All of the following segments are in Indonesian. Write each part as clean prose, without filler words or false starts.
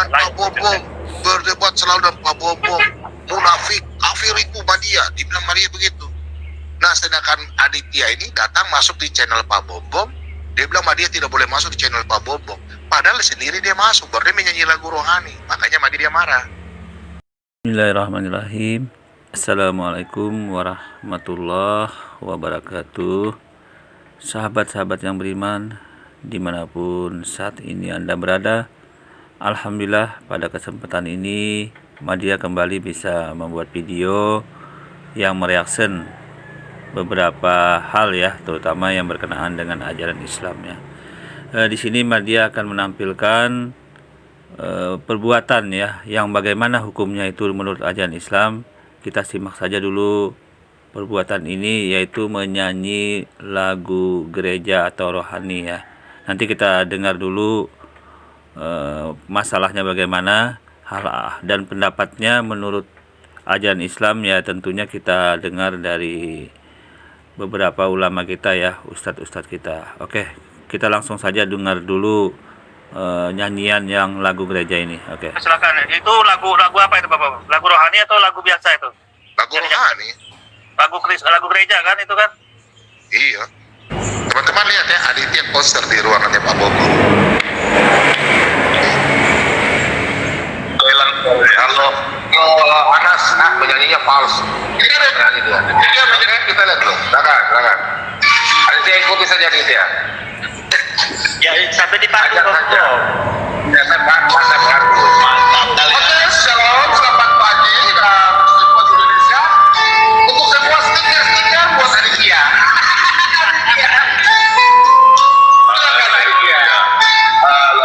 dengan Pak Bobong, berdebat selalu dengan Pak Bobong, munafik, kafiriku Madia, dibilang Madia begitu. Nah, sedangkan Aditya ini datang masuk di channel Pak Bobong, dia bilang Madia tidak boleh masuk di channel Pak Bobong, padahal sendiri dia masuk, baru dia menyanyi lagu rohani, makanya Madia marah. Bismillahirrahmanirrahim. Assalamualaikum warahmatullahi wabarakatuh. Sahabat-sahabat yang beriman dimanapun saat ini Anda berada, alhamdulillah pada kesempatan ini Madia kembali bisa membuat video yang mereaction beberapa hal ya, terutama yang berkenaan dengan ajaran Islam ya. Di sini Madia akan menampilkan perbuatan ya, yang bagaimana hukumnya itu menurut ajaran Islam. Kita simak saja dulu perbuatan ini, yaitu menyanyi lagu gereja atau rohani ya. Nanti kita dengar dulu masalahnya bagaimana hal dan pendapatnya menurut ajaran Islam ya. Tentunya kita dengar dari beberapa ulama kita ya, ustadz-ustadz kita. Oke, kita langsung saja dengar dulu nyanyian yang lagu gereja ini. Oke. Silakan. Itu lagu apa itu Bapak? Lagu rohani atau lagu biasa itu? Lagu rohani. Lagu gereja kan itu kan? Iya. Teman-teman lihat ya, Aditya konser di ruangannya Pak Bobong. Kalau Anas penyanyinya false. Kita lihat nyanyi dia. Dia menyanyi, kita lihat dulu. Silakan. Aditya ikuti saja Aditya. Ya sampai di panggung saja. Ya saya bantu. Oke, shalom, selamat pagi semua di Indonesia. Untuk semua stiker buat Aditya. Silakan Aditya.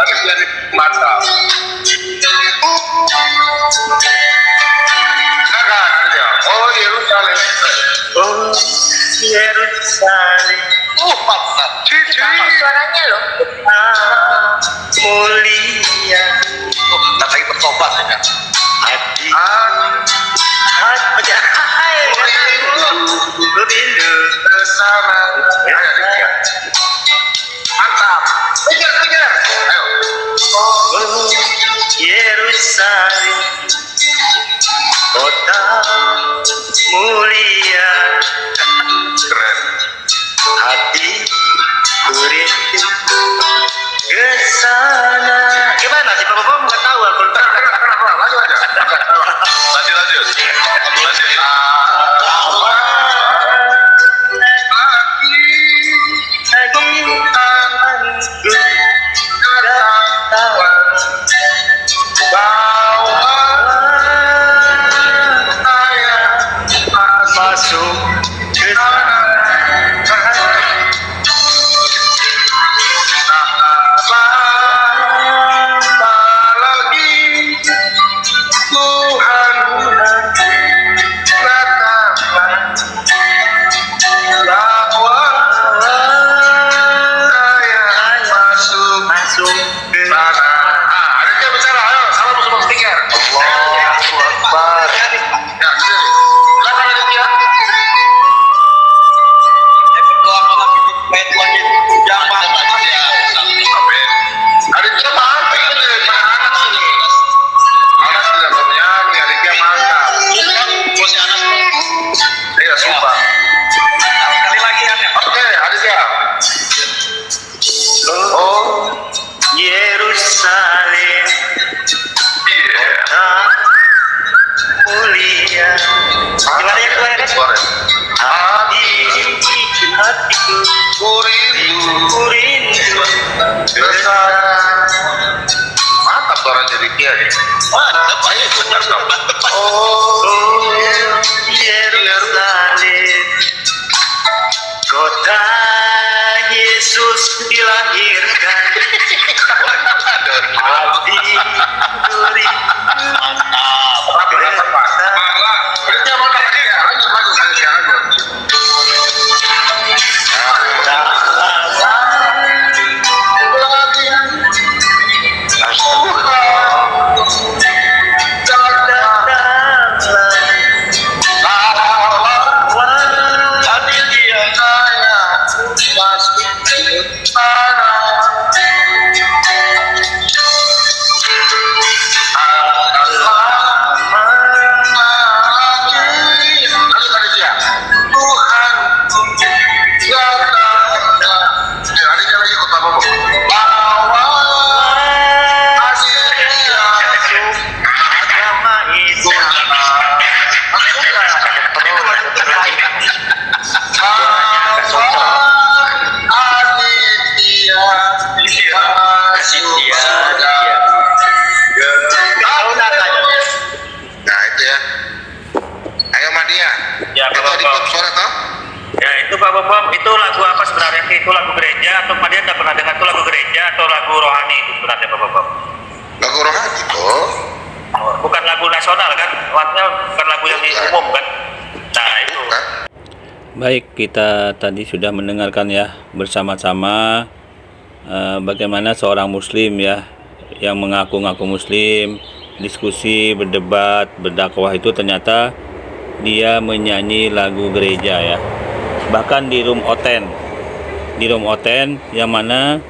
Aditya mantap. Silakan Aditya. Oh Yerusalem. Oh Yerusalem. Oh mantap. Suaranya loh. Mulia. Tak lagi bertobat ya. Hati. Rindu Bersama. Ayo Aditya. Mantap. Kejar. Ayo. Oh Yerusalem, kota mulia. Keren. Hati rindu ke sana. Gimana sih Pak Bapak nggak tahu aku. Lanjut aja. Lanjut. Masuk ke Yerusalem, kota mulia. Gimana ya keluarnya? Hatiku rindu Mantap suaranya Aditya nih. mantap, ayo benar tepat. Oh Yerusalem, kota Yesus dilahirkan. Hati duri mantap. Aditya mantap Aditya. Lanjut Aditya. formatnya bukan lagu yang umum kan. Nah itu. Bukan. Baik, kita tadi sudah mendengarkan ya bersama-sama bagaimana seorang muslim ya yang mengaku-ngaku muslim diskusi, berdebat, berdakwah itu ternyata dia menyanyi lagu gereja ya. Bahkan di room oten yang mana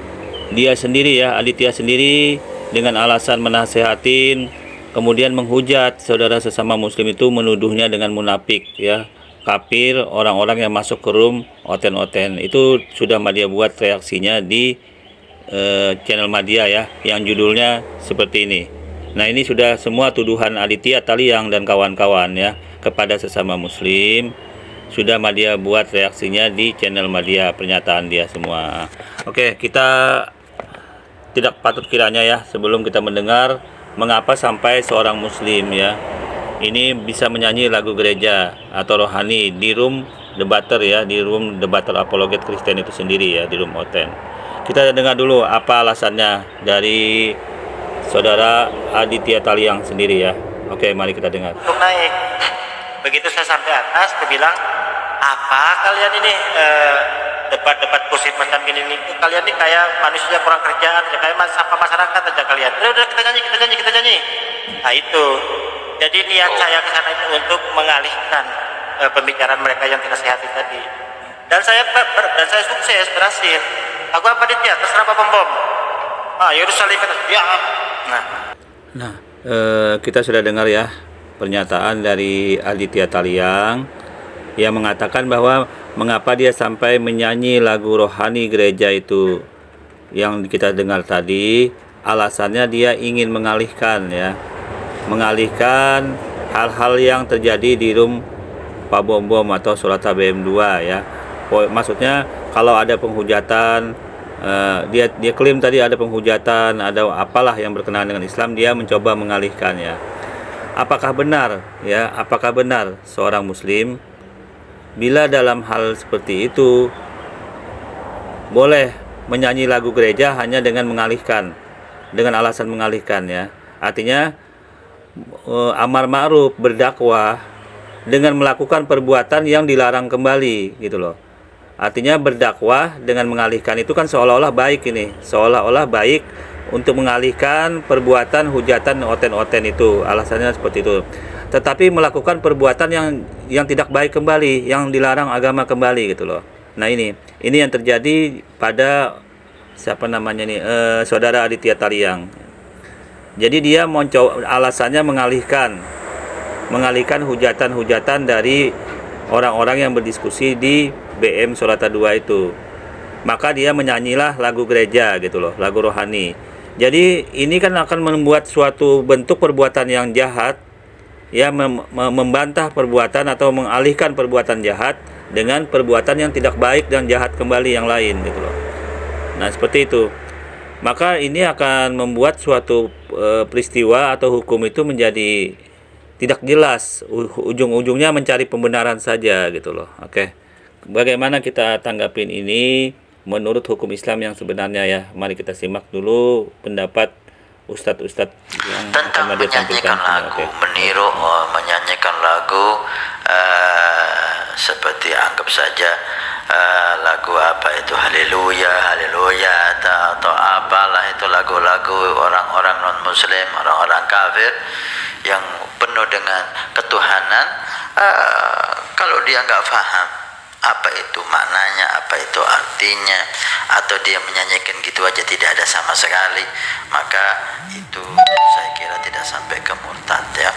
dia sendiri ya, Aditya sendiri dengan alasan menasehatin kemudian menghujat saudara sesama muslim itu, menuduhnya dengan munafik ya, kafir, orang-orang yang masuk ke room oten itu sudah Madia buat reaksinya di channel Madia ya, yang judulnya seperti ini. Nah, ini sudah semua tuduhan Aditya Taliang dan kawan-kawan ya kepada sesama muslim, sudah Madia buat reaksinya di channel Madia, pernyataan dia semua. Oke, kita tidak patut kiranya ya sebelum kita mendengar mengapa sampai seorang muslim ya ini bisa menyanyi lagu gereja atau rohani di room debater ya, di room debater apologet Kristen itu sendiri ya, di room oten. Kita dengar dulu apa alasannya dari saudara Aditya Taliang sendiri ya. Oke, mari kita dengar. Untuk naik, begitu saya sampai atas, dia bilang, apa kalian ini debat-debat kusir macam gini nih, kalian ini kayak manusia kurang kerjaan, kayak apa masyarakat aja kalian. Udah kita nyanyi. Nah itu, jadi niat saya ke sana itu untuk mengalihkan pembicaraan mereka yang tidak sehat tadi. Dan saya sukses, berhasil. Aku apa Ditya, terserah Pak Bom. Yerusalem ya. Nah, kita sudah dengar ya pernyataan dari Aditya Taliang yang mengatakan bahwa mengapa dia sampai menyanyi lagu rohani gereja itu yang kita dengar tadi, alasannya dia ingin mengalihkan hal-hal yang terjadi di room Pak Bom atau Surat HBM 2 ya. Maksudnya kalau ada penghujatan, dia klaim tadi ada penghujatan, ada apalah yang berkenaan dengan Islam, dia mencoba mengalihkan ya. Apakah benar seorang muslim bila dalam hal seperti itu boleh menyanyi lagu gereja hanya dengan mengalihkan, dengan alasan mengalihkan ya. Artinya amar ma'ruf, berdakwah dengan melakukan perbuatan yang dilarang kembali gitu loh. Artinya berdakwah dengan mengalihkan itu kan seolah-olah baik ini, seolah-olah baik untuk mengalihkan perbuatan hujatan oten-oten itu, alasannya seperti itu. Tetapi melakukan perbuatan yang tidak baik kembali, yang dilarang agama kembali gitu loh. Nah ini yang terjadi pada saudara Aditya Taliang. Jadi dia alasannya mengalihkan hujatan-hujatan dari orang-orang yang berdiskusi di BM Solata 2 itu. Maka dia menyanyilah lagu gereja gitu loh, lagu rohani. Jadi ini kan akan membuat suatu bentuk perbuatan yang jahat ya, membantah perbuatan atau mengalihkan perbuatan jahat dengan perbuatan yang tidak baik dan jahat kembali yang lain gitu loh. Nah, seperti itu. Maka ini akan membuat suatu peristiwa atau hukum itu menjadi tidak jelas, ujung-ujungnya mencari pembenaran saja gitu loh. Oke. Bagaimana kita tanggapin ini menurut hukum Islam yang sebenarnya ya? Mari kita simak dulu pendapat ustadz-ustadz yang tentang akan dia menyanyikan tampilkan. lagu, meniru menyanyikan lagu seperti anggap saja lagu apa itu haleluya atau apalah itu lagu-lagu orang-orang non muslim, orang-orang kafir yang penuh dengan ketuhanan. Kalau dia nggak paham apa itu maknanya, apa itu artinya, atau dia menyanyikan gitu aja tidak ada sama sekali, maka itu saya kira tidak sampai ke murtad ya,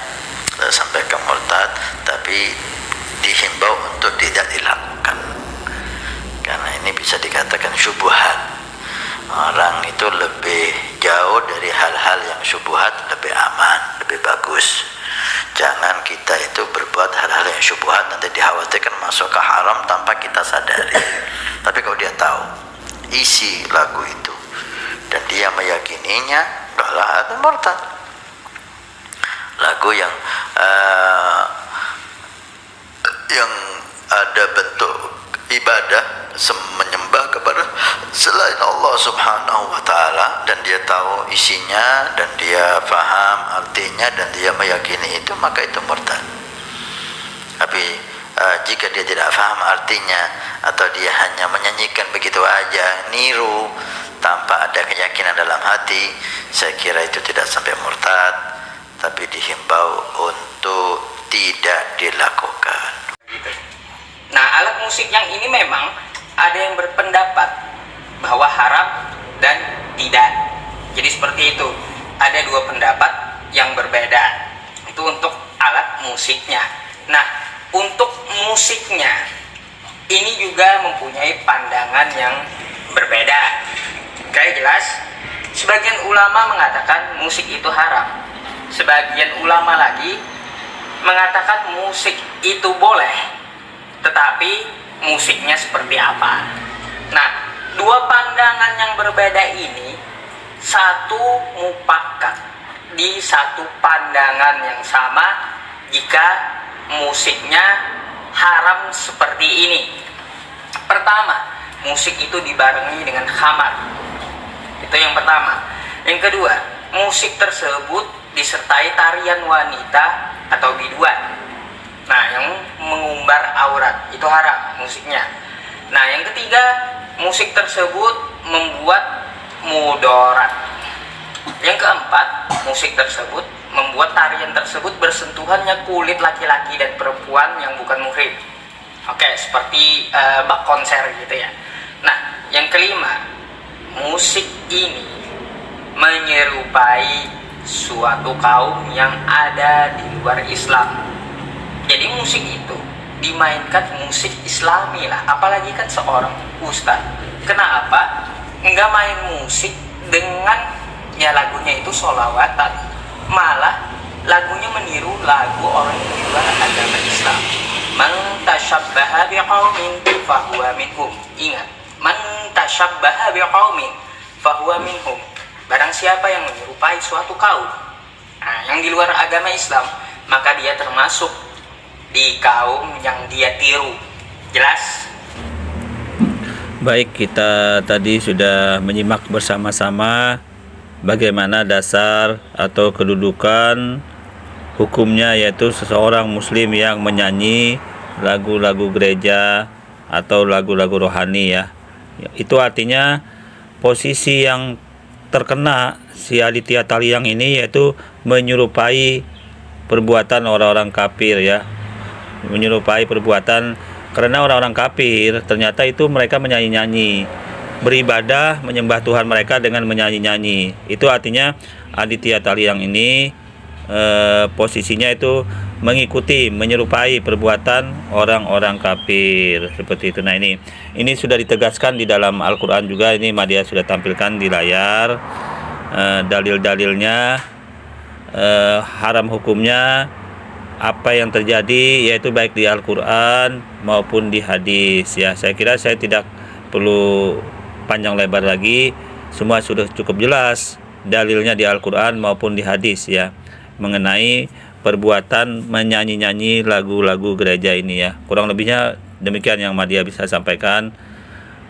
tidak sampai ke murtad, tapi dihimbau untuk tidak dilakukan karena ini bisa dikatakan syubhat. Orang itu lebih jauh dari hal-hal yang syubhat, lebih aman, lebih bagus. Jangan kita itu berbuat hal-hal yang syubhat nanti dikhawatirkan masuk ke haram tanpa kita sadari. Tapi kalau dia tahu isi lagu itu dan dia meyakininya, udahlah itu murtad. Lagu yang ada bentuk ibadah menyembah kepada selain Allah Subhanahu wa taala dan dia tahu isinya dan dia paham artinya dan dia meyakini itu, maka itu murtad. Tapi jika dia tidak paham artinya atau dia hanya menyanyikan begitu aja, niru tanpa ada keyakinan dalam hati, saya kira itu tidak sampai murtad, tapi dihimbau untuk tidak dilakukan. Nah, alat musik yang ini memang ada yang berpendapat bahwa haram dan tidak. Jadi seperti itu. Ada dua pendapat yang berbeda. Itu untuk alat musiknya. Nah, untuk musiknya ini juga mempunyai pandangan yang berbeda. Oke, jelas? Sebagian ulama mengatakan musik itu haram. Sebagian ulama lagi mengatakan musik itu boleh, tetapi musiknya seperti apa. Nah, dua pandangan yang berbeda ini satu mupakat di satu pandangan yang sama jika musiknya haram seperti ini. Pertama, musik itu dibarengi dengan khamar. Itu yang pertama. Yang kedua, musik tersebut disertai tarian wanita atau biduan. Nah, yang mengumbar aurat itu haram musiknya. Nah, yang ketiga, musik tersebut membuat mudarat. Yang keempat, musik tersebut membuat tarian tersebut bersentuhannya kulit laki-laki dan perempuan yang bukan muhrim. Oke, seperti bak konser gitu ya. Nah, yang kelima, musik ini menyerupai suatu kaum yang ada di luar Islam. Jadi musik itu dimainkan musik Islami lah, apalagi kan seorang ustadz. Kenapa nggak main musik dengan ya lagunya itu sholawatan, malah lagunya meniru lagu orang yang di luar agama Islam. Man tashabbaha biqaumin fahuwa minhum. Ingat, man tashabbaha biqaumin fahuwa minhum. Barang siapa yang menyerupai suatu kaum, nah, yang di luar agama Islam, maka dia termasuk di kaum yang dia tiru. Jelas? Baik, kita tadi sudah menyimak bersama-sama bagaimana dasar atau kedudukan hukumnya, yaitu seseorang muslim yang menyanyi lagu-lagu gereja atau lagu-lagu rohani ya. Itu artinya posisi yang terkena si Aditya Taliang ini yaitu menyerupai perbuatan orang-orang kafir ya. Menyerupai perbuatan, karena orang-orang kafir ternyata itu mereka menyanyi-nyanyi, beribadah menyembah Tuhan mereka dengan menyanyi-nyanyi. Itu artinya Aditya Taliang ini posisinya itu mengikuti, menyerupai perbuatan orang-orang kafir seperti itu. Nah, ini sudah ditegaskan di dalam Al-Quran juga. Ini Madia sudah tampilkan di layar dalil-dalilnya, haram hukumnya apa yang terjadi, yaitu baik di Al-Quran maupun di hadis ya. Saya kira saya tidak perlu panjang lebar lagi, semua sudah cukup jelas dalilnya di Al-Quran maupun di hadis ya, mengenai perbuatan menyanyi-nyanyi lagu-lagu gereja ini ya. Kurang lebihnya demikian yang Madia bisa sampaikan.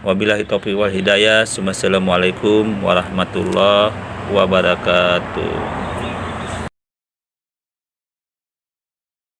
Wabillahi taufiq wal hidayah. Wassalamualaikum warahmatullahi wabarakatuh.